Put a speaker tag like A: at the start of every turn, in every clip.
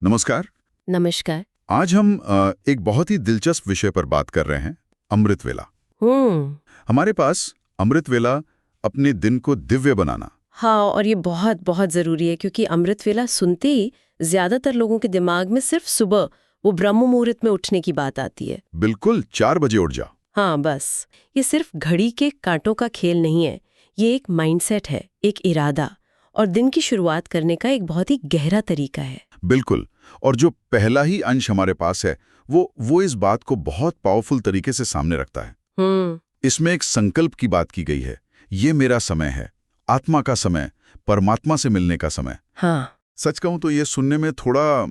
A: नमस्कार।
B: नमस्कार।
A: आज हम एक बहुत ही दिलचस्प विषय पर बात कर रहे हैं, अमृत वेला। हमारे पास अमृत वेला अपने दिन को दिव्य बनाना।
B: हाँ, और ये बहुत बहुत जरूरी है क्योंकि अमृत वेला सुनते ही ज्यादातर लोगों के दिमाग में सिर्फ सुबह वो ब्रह्म मुहूर्त में उठने की बात आती है।
A: बिल्कुल 4 बजे उठ जा।
B: हाँ, बस ये सिर्फ घड़ी के कांटों का खेल नहीं है, ये एक माइंडसेट है, एक इरादा और दिन की शुरुआत करने का एक बहुत ही गहरा तरीका है।
A: बिल्कुल। और जो पहला ही अंश हमारे पास है वो इस बात को बहुत पावरफुल तरीके से सामने रखता है। इसमें एक संकल्प की बात की गई है। ये मेरा समय है, आत्मा का समय, परमात्मा से मिलने का समय।
B: हाँ।
A: सच कहूं तो ये सुनने में थोड़ा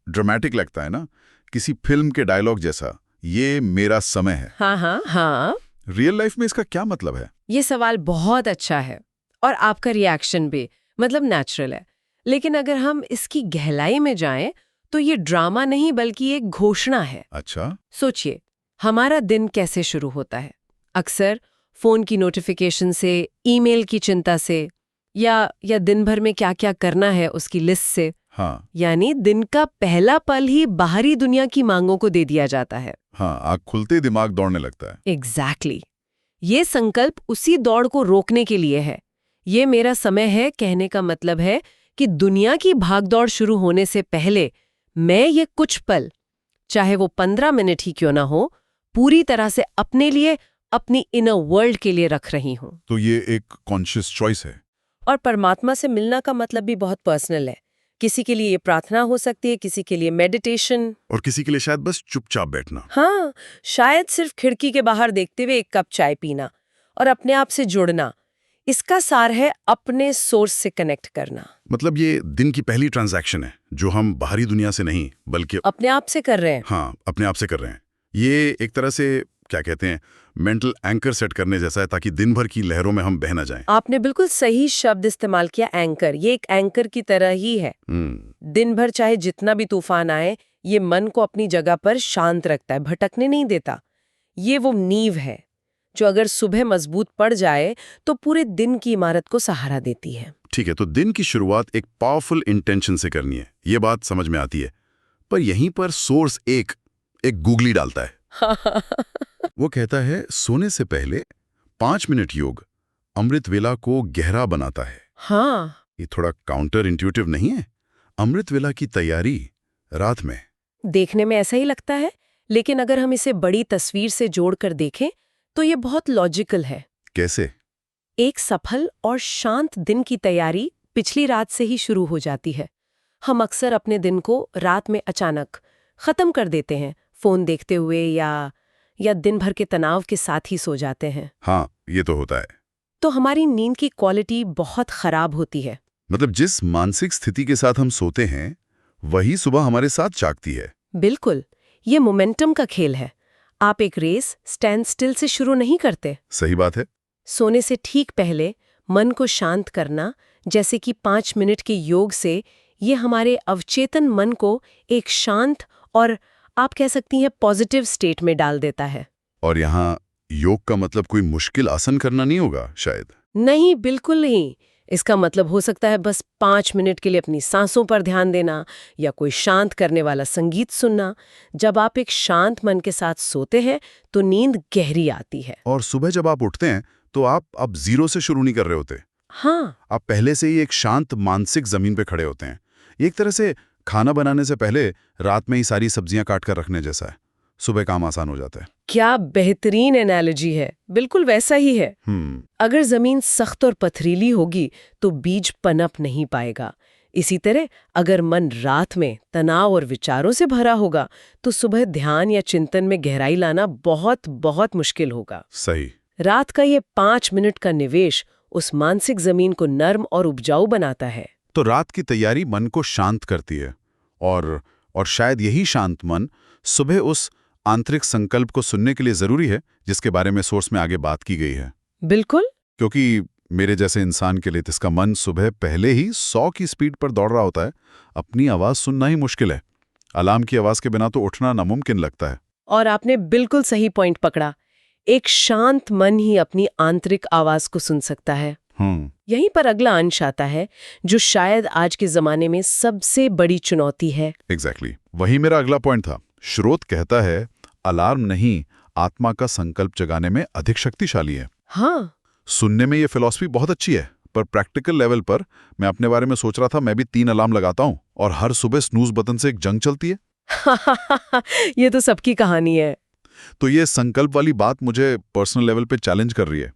A: ड्रामेटिक लगता है ना, किसी फिल्म के डायलॉग जैसा। ये मेरा समय है।
B: हाँ हाँ हाँ।
A: रियल लाइफ में इसका क्या मतलब है?
B: ये सवाल बहुत अच्छा है और आपका रिएक्शन भी मतलब नेचुरल है। लेकिन अगर हम इसकी गहराई में जाएं तो ये ड्रामा नहीं बल्कि एक घोषणा है।
A: अच्छा।
B: सोचिए, हमारा दिन कैसे शुरू होता है? अक्सर फोन की नोटिफिकेशन से, ईमेल की चिंता से या दिन भर में क्या क्या करना है उसकी लिस्ट से।
A: हाँ।
B: यानी दिन का पहला पल ही बाहरी दुनिया की मांगों को दे दिया जाता है।
A: हाँ, आँख खुलते ही दिमाग दौड़ने लगता है।
B: एग्जैक्टली। ये संकल्प उसी दौड़ को रोकने के लिए है। ये मेरा समय है कहने का मतलब है कि दुनिया की भागदौड़ शुरू होने से पहले मैं ये कुछ पल, चाहे वो 15 मिनट ही क्यों ना हो, पूरी तरह से अपने लिए, अपनी इनर वर्ल्ड के लिए रख रही हूं।
A: तो ये एक कॉन्शियस चॉइस है।
B: और परमात्मा से मिलना का मतलब भी बहुत पर्सनल है। किसी के लिए ये प्रार्थना हो सकती है, किसी के लिए मेडिटेशन,
A: और किसी के लिए शायद बस चुपचाप बैठना।
B: हाँ, शायद सिर्फ खिड़की के बाहर देखते हुए एक कप चाय पीना और अपने आप से जुड़ना। इसका सार है अपने सोर्स से कनेक्ट करना।
A: मतलब ये दिन की पहली ट्रांजैक्शन है जो हम बाहरी दुनिया से नहीं बल्कि
B: अपने आप से कर रहे हैं।
A: हाँ, अपने आप से कर रहे हैं। ये एक तरह से क्या कहते हैं, मेंटल एंकर सेट करने जैसा है, ताकि दिन भर की लहरों में हम बह ना जाएं।
B: आपने बिल्कुल सही शब्द इस्तेमाल किया, एंकर। ये एक एंकर की तरह ही है। दिन भर चाहे जितना भी तूफान आए, ये मन को अपनी जगह पर शांत रखता है, भटकने नहीं देता। ये वो नींव है जो अगर सुबह मजबूत पड़ जाए तो पूरे दिन की इमारत को सहारा देती है।
A: ठीक है, तो दिन की शुरुआत एक पावरफुल इंटेंशन से करनी है, ये बात समझ में आती है। पर यहीं पर सोर्स एक गूगली डालता है। वो कहता है सोने से पहले 5 मिनट योग अमृत वेला को गहरा बनाता है।
B: हाँ,
A: ये थोड़ा काउंटर इंट्यूटिव नहीं है? अमृत वेला की तैयारी रात में।
B: देखने में ऐसा ही लगता है, लेकिन अगर हम इसे बड़ी तस्वीर से जोड़कर देखें तो ये बहुत लॉजिकल है।
A: कैसे?
B: एक सफल और शांत दिन की तैयारी पिछली रात से ही शुरू हो जाती है। हम अक्सर अपने दिन को रात में अचानक खत्म कर देते हैं, फोन देखते हुए या दिन भर के तनाव के साथ ही सो जाते हैं।
A: हाँ, ये तो होता है।
B: तो हमारी नींद की क्वालिटी बहुत खराब होती है।
A: मतलब जिस मानसिक स्थिति के साथ हम सोते हैं वही सुबह हमारे साथ जागती है।
B: बिल्कुल, ये मोमेंटम का खेल है। आप एक रेस स्टैंड स्टिल से शुरू नहीं करते।
A: सही बात है।
B: सोने से ठीक पहले मन को शांत करना, जैसे कि 5 मिनट के योग से, ये हमारे अवचेतन मन को एक शांत और आप कह सकती हैं पॉजिटिव स्टेट में डाल देता है।
A: और यहाँ योग का मतलब कोई मुश्किल आसन करना नहीं होगा शायद?
B: नहीं, बिल्कुल नहीं। इसका मतलब हो सकता है बस 5 मिनट के लिए अपनी सांसों पर ध्यान देना या कोई शांत करने वाला संगीत सुनना। जब आप एक शांत मन के साथ सोते हैं तो नींद गहरी आती है।
A: और सुबह जब आप उठते हैं तो आप अब जीरो से शुरू नहीं कर रहे होते।
B: हाँ,
A: आप पहले से ही एक शांत मानसिक जमीन पे खड़े होते हैं। एक तरह से खाना बनाने से पहले रात में ही सारी सब्जियां काट कर रखने जैसा है। सुबह काम आसान हो जाता है।
B: क्या बेहतरीन एनालॉजी है। बिल्कुल वैसा ही है। अगर जमीन सख्त और पथरीली होगी तो बीज पनप नहीं पाएगा। इसी तरह अगर मन रात में तनाव और विचारों से भरा होगा तो सुबह ध्यान या चिंतन में गहराई लाना बहुत बहुत मुश्किल होगा।
A: सही।
B: रात का ये 5 मिनट का निवेश उस मानसिक जमीन को नर्म और उपजाऊ बनाता है।
A: तो रात की तैयारी मन को शांत करती है और शायद यही शांत मन सुबह उस आंतरिक संकल्प को सुनने के लिए जरूरी है जिसके बारे में सोर्स में आगे बात की गई है।
B: बिल्कुल।
A: क्योंकि मेरे जैसे इंसान के लिए जिसका मन सुबह पहले ही 100 की स्पीड पर दौड़ रहा होता है, अपनी आवाज सुनना ही मुश्किल है। अलार्म की आवाज के बिना तो उठना नामुमकिन लगता है।
B: और आपने बिल्कुल सही पॉइंट पकड़ा। एक शांत मन ही अपनी आंतरिक आवाज को सुन सकता है। यहीं पर अगला अंश आता है जो शायद आज के जमाने में सबसे बड़ी चुनौती है।
A: एग्जैक्टली वही मेरा अगला पॉइंट था। श्रोत कहता है अलार्म नहीं, आत्मा का संकल्प जगाने में अधिक शक्तिशाली है।
B: हाँ,
A: सुनने में ये फिलॉसफी बहुत अच्छी है, पर प्रैक्टिकल लेवल पर मैं अपने बारे में सोच रहा था। मैं भी 3 अलार्म लगाता हूँ और हर सुबह स्नूज बटन से एक जंग चलती है।
B: ये तो सबकी कहानी है।
A: तो ये संकल्प वाली बात मुझे पर्सनल लेवल पे चैलेंज कर रही है।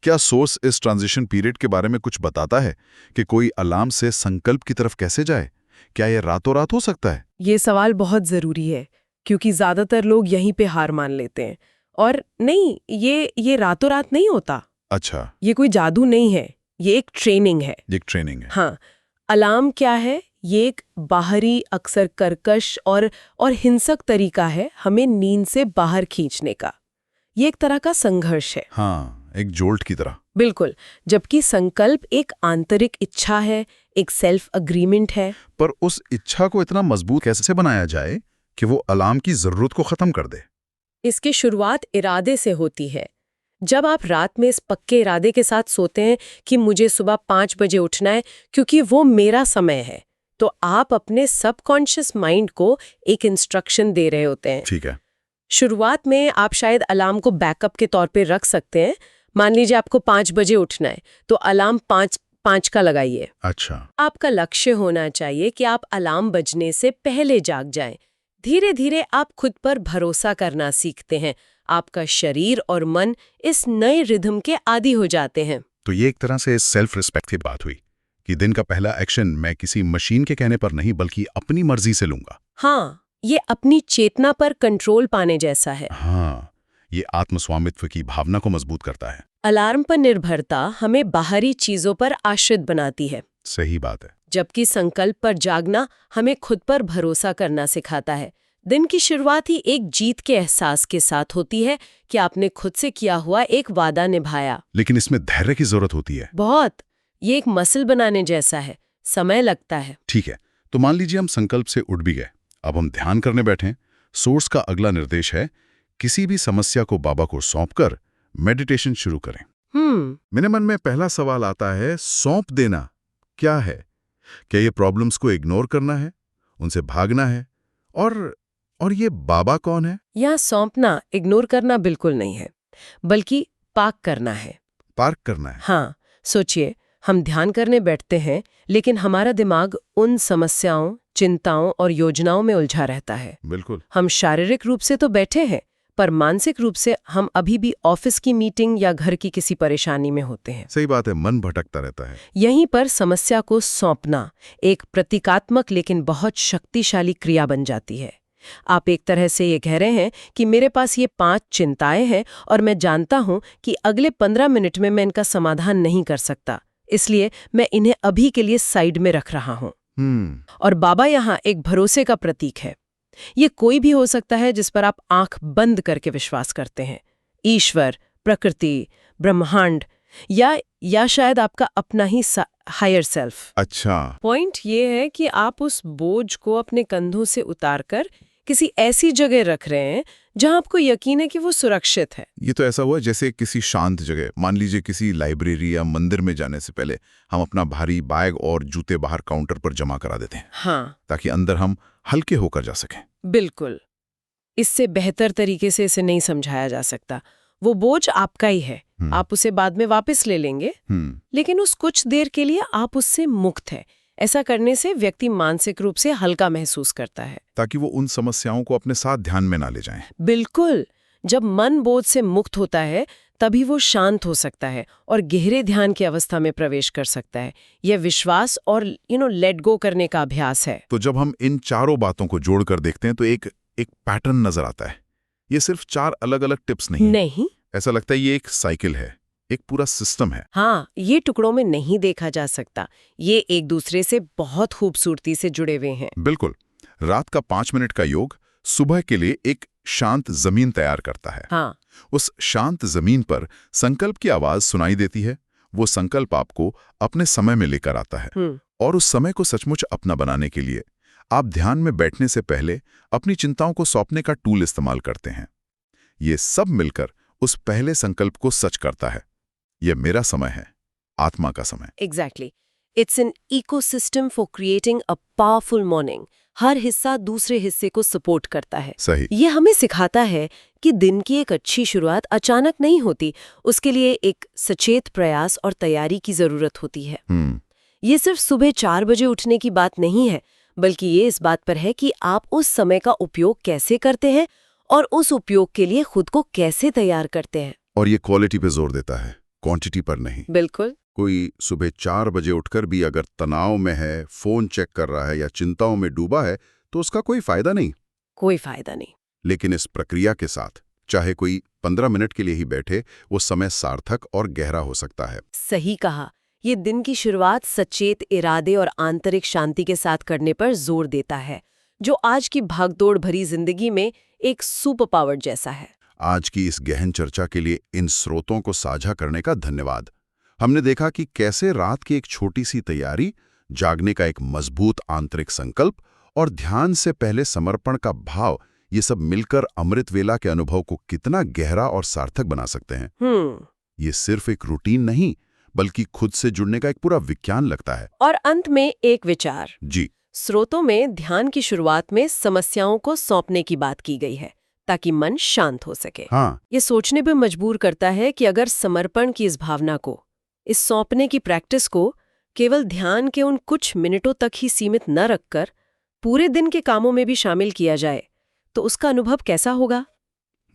A: क्या सोर्स इस ट्रांजिशन पीरियड के बारे में कुछ बताता है कि कोई अलार्म से संकल्प की तरफ कैसे जाए? क्या ये रातों रात हो सकता है?
B: ये सवाल बहुत जरूरी है, क्योंकि ज्यादातर लोग यहीं पे हार मान लेते हैं। और नहीं, ये रातों रात नहीं होता।
A: अच्छा,
B: ये कोई जादू नहीं है, ये एक ट्रेनिंग है।
A: एक ट्रेनिंग है।
B: हाँ, अलार्म क्या है? ये एक बाहरी, अक्सर कर्कश और हिंसक तरीका है हमें नींद से बाहर खींचने का। ये एक तरह का संघर्ष है।
A: हाँ, एक जोल्ट की तरह।
B: बिल्कुल, जबकि संकल्प एक आंतरिक इच्छा है, एक सेल्फ अग्रीमेंट है।
A: पर उस इच्छा को इतना मजबूत कैसे बनाया जाए कि वो अलार्म की जरूरत को खत्म कर दे?
B: इसकी शुरुआत इरादे से होती है। जब आप रात में इस पक्के इरादे के साथ सोते हैं कि मुझे सुबह 5 बजे उठना है क्योंकि वो मेरा समय है, तो आप अपने सबकॉन्शियस माइंड को एक इंस्ट्रक्शन दे रहे होते हैं।
A: ठीक है।
B: शुरुआत में आप शायद अलार्म को बैकअप के तौर पे रख सकते हैं। मान लीजिए आपको 5 बजे उठना है, तो अलार्म 5 का लगाइए।
A: अच्छा।
B: आपका लक्ष्य होना चाहिए कि आप अलार्म बजने से पहले जाग जाएं। धीरे धीरे आप खुद पर भरोसा करना सीखते हैं। आपका शरीर और मन इस नए रिदम के आदी हो जाते हैं।
A: तो ये एक तरह से सेल्फ रिस्पेक्ट की बात हुई कि दिन का पहला एक्शन मैं किसी मशीन के कहने पर नहीं बल्कि अपनी मर्जी से लूंगा।
B: हाँ, ये अपनी चेतना पर कंट्रोल पाने जैसा है।
A: हाँ, ये आत्मस्वामित्व की भावना को मजबूत करता है।
B: अलार्म पर निर्भरता हमें बाहरी चीजों पर आश्रित बनाती है।
A: सही बात है।
B: जबकि संकल्प पर जागना हमें खुद पर भरोसा करना सिखाता है। दिन की शुरुआत ही एक जीत के एहसास के साथ होती है कि आपने खुद से किया हुआ एक वादा निभाया।
A: लेकिन इसमें धैर्य की जरूरत होती है।
B: बहुत। ये एक मसल बनाने जैसा है, समय लगता है।
A: ठीक है, तो मान लीजिए हम संकल्प से उठ भी गए, अब हम ध्यान करने बैठें। सोर्स का अगला निर्देश है किसी भी समस्या को बाबा को सौंपकर मेडिटेशन शुरू करें। मेरे मन में पहला सवाल आता है, सौंप देना क्या है? क्या ये प्रॉब्लम्स को इग्नोर करना है, उनसे भागना है? और ये बाबा कौन है?
B: यहाँ सौंपना, इग्नोर करना बिल्कुल नहीं है, बल्कि पार्क करना है।
A: पार्क करना है।
B: हाँ, सोचिए, हम ध्यान करने बैठते हैं, लेकिन हमारा दिमाग उन समस्याओं, चिंताओं और योजनाओं में उलझा रहता है।
A: बिल्कुल।
B: हम शारीरिक रूप से तो बैठे हैं, पर मानसिक रूप से हम अभी भी ऑफिस की मीटिंग या घर की किसी परेशानी में होते हैं।
A: सही बात है, मन भटकता रहता है।
B: यहीं पर समस्या को सौंपना एक प्रतीकात्मक लेकिन बहुत शक्तिशाली क्रिया बन जाती है। आप एक तरह से ये कह रहे हैं कि मेरे पास ये 5 चिंताएं हैं और मैं जानता हूं कि अगले 15 मिनट में मैं इनका समाधान नहीं कर सकता, इसलिए मैं इन्हें अभी के लिए साइड में रख रहा हूं। और बाबा यहाँ एक भरोसे का प्रतीक है। ये कोई भी हो सकता है जिस पर आप आंख बंद करके विश्वास करते हैं। ईश्वर, प्रकृति, ब्रह्मांड या शायद आपका अपना ही हायर सेल्फ।
A: अच्छा।
B: पॉइंट ये है कि आप उस बोझ को अपने कंधों से उतारकर किसी ऐसी जगह रख रहे हैं जहां आपको यकीन है कि वो सुरक्षित है।
A: ये तो ऐसा हुआ जैसे किसी शांत जगह, मान लीजिए किसी लाइब्रेरी या मंदिर में जाने से पहले हम अपना भारी बैग और जूते बाहर काउंटर पर जमा करा देते हैं।
B: हाँ,
A: ताकि अंदर हम हल्के होकर जा सकें।
B: बिल्कुल। इससे बेहतर तरीके से इसे नहीं समझाया जा सकता। वो बोझ आपका ही है, आप उसे बाद में वापस ले लेंगे, लेकिन उस कुछ देर के लिए आप उससे मुक्त है। ऐसा करने से व्यक्ति मानसिक रूप से हल्का महसूस करता है,
A: ताकि वो उन समस्याओं को अपने साथ ध्यान में ना ले जाएं। बिल्कुल।
B: जब मन बोझ से मुक्त होता है तभी वो शांत हो सकता है और गहरे ध्यान की अवस्था में प्रवेश कर सकता है। यह विश्वास और लेट गो करने का अभ्यास है।
A: तो जब हम इन चारों बातों को जोड़कर देखते हैं तो एक पैटर्न नजर आता है। ये सिर्फ 4 अलग अलग टिप्स नहीं, ऐसा लगता है ये एक साइकिल है, एक पूरा सिस्टम है।
B: हाँ, ये टुकड़ों में नहीं देखा जा सकता, ये एक दूसरे से बहुत खूबसूरती से जुड़े हुए हैं।
A: बिल्कुल। रात का 5 मिनट का योग सुबह के लिए एक शांत जमीन तैयार करता है।
B: हाँ।
A: उस शांत जमीन पर संकल्प की आवाज सुनाई देती है। वो संकल्प आपको अपने समय में लेकर आता है और उस समय को सचमुच अपना बनाने के लिए आप ध्यान में बैठने से पहले अपनी चिंताओं को सौंपने का टूल इस्तेमाल करते हैं। ये सब मिलकर उस पहले संकल्प को सच करता है, यह मेरा समय है, आत्मा का समय।
B: Exactly. It's an ecosystem for creating a powerful morning. हर हिस्सा दूसरे हिस्से को सपोर्ट करता है।
A: सही।
B: ये हमें सिखाता है कि दिन की एक अच्छी शुरुआत अचानक नहीं होती, उसके लिए एक सचेत प्रयास और तैयारी की जरूरत होती है। ये सिर्फ सुबह 4 बजे उठने की बात नहीं है, बल्कि ये इस बात पर है कि आप उस समय का उपयोग कैसे करते हैं और उस उपयोग के लिए खुद को कैसे तैयार करते हैं।
A: और ये क्वालिटी पे जोर देता है, क्वांटिटी पर नहीं।
B: बिल्कुल।
A: कोई सुबह 4 बजे उठकर भी अगर तनाव में है, फोन चेक कर रहा है या चिंताओं में डूबा है, तो उसका कोई फायदा नहीं।
B: कोई फायदा नहीं।
A: लेकिन इस प्रक्रिया के साथ चाहे कोई 15 मिनट के लिए ही बैठे, वो समय सार्थक और गहरा हो सकता है।
B: सही कहा। ये दिन की शुरुआत सचेत इरादे और आंतरिक शांति के साथ करने पर जोर देता है, जो आज की भागदौड़ भरी जिंदगी में एक सुपर पावर जैसा है।
A: आज की इस गहन चर्चा के लिए इन स्रोतों को साझा करने का धन्यवाद। हमने देखा कि कैसे रात की एक छोटी सी तैयारी, जागने का एक मजबूत आंतरिक संकल्प और ध्यान से पहले समर्पण का भाव, ये सब मिलकर अमृत वेला के अनुभव को कितना गहरा और सार्थक बना सकते हैं। ये सिर्फ एक रूटीन नहीं, बल्कि खुद से जुड़ने का एक पूरा विज्ञान लगता है।
B: और अंत में एक विचार।
A: जी।
B: स्रोतों में ध्यान की शुरुआत में समस्याओं को सौंपने की बात की गई है, ताकि मन शांत हो सके।
A: हाँ।
B: ये सोचने पर मजबूर करता है कि अगर समर्पण की इस भावना को, इस सौंपने की प्रैक्टिस को केवल ध्यान के उन कुछ मिनटों तक ही सीमित न रखकर पूरे दिन के कामों में भी शामिल किया जाए, तो उसका अनुभव कैसा होगा?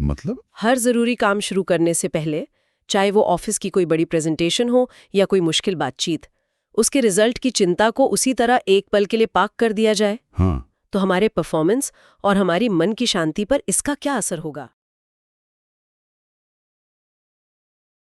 A: मतलब?
B: हर जरूरी काम शुरू करने से पहले, चाहे वो ऑफिस की कोई बड़ी प्रेजेंटेशन हो या कोई मुश्किल बातचीत, उसके रिजल्ट की चिंता को उसी तरह एक पल के लिए पाक कर दिया जाए,
A: हाँ।
B: तो हमारे परफॉर्मेंस और हमारी मन की शांति पर इसका क्या असर होगा?